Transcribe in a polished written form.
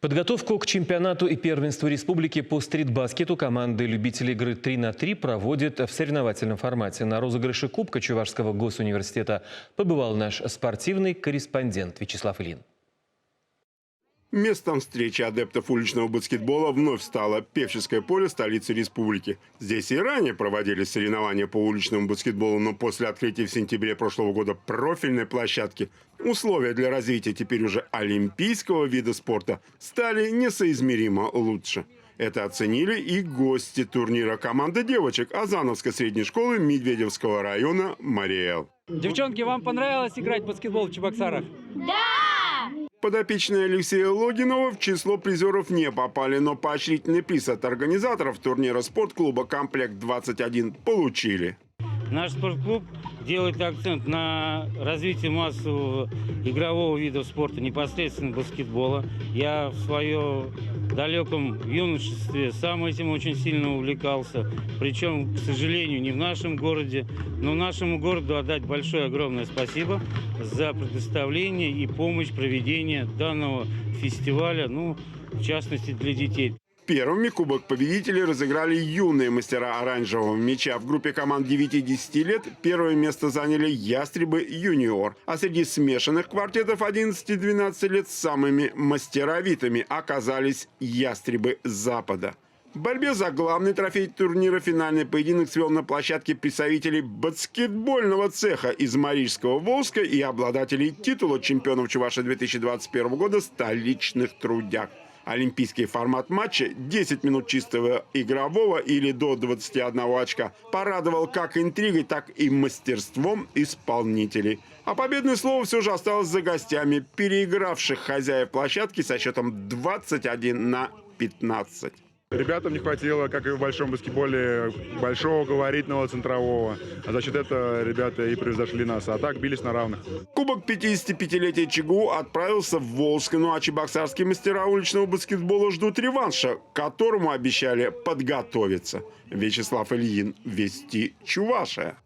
Подготовку к чемпионату и первенству республики по стритбаскету команды любителей игры 3 на 3 проводят в соревновательном формате. На розыгрыше Кубка Чувашского госуниверситета побывал наш спортивный корреспондент Вячеслав Ильин. Местом встречи адептов уличного баскетбола вновь стало Певческое поле столицы республики. Здесь и ранее проводились соревнования по уличному баскетболу, но после открытия в сентябре прошлого года профильной площадки условия для развития теперь уже олимпийского вида спорта стали несоизмеримо лучше. Это оценили и гости турнира, команда девочек Азановской средней школы Медведевского района «Мариэл». Девчонки, вам понравилось играть в баскетбол в Чебоксарах? Подопечные Алексея Логинова в число призеров не попали, но поощрительный приз от организаторов турнира спортклуба «Комплект-21» получили. Наш спортклуб делает акцент на развитие массового игрового вида спорта, непосредственно баскетбола. Я в своем далеком юношестве сам этим очень сильно увлекался. Причем, к сожалению, не в нашем городе, но нашему городу отдать большое огромное спасибо за предоставление и помощь проведения данного фестиваля, в частности для детей. Первыми кубок победителей разыграли юные мастера оранжевого мяча. В группе команд 9-10 лет первое место заняли «Ястребы юниор». А среди смешанных квартетов 11-12 лет самыми мастеровитыми оказались «Ястребы Запада». В борьбе за главный трофей турнира финальный поединок свел на площадке представителей баскетбольного цеха из Марийского Волска и обладателей титула чемпионов Чувашии 2021 года «Столичных трудяг». Олимпийский формат матча 10 минут чистого игрового или до 21 очка порадовал как интригой, так и мастерством исполнителей. А победное слово все же осталось за гостями, переигравших хозяев площадки со счетом 21-15. Ребятам не хватило, как и в большом баскетболе, большого габаритного центрового. А за счет этого ребята и превзошли нас. А так бились на равных. Кубок 55-летия ЧГУ отправился в Волжск, а чебоксарские мастера уличного баскетбола ждут реванша, к которому обещали подготовиться. Вячеслав Ильин, Вести Чувашия.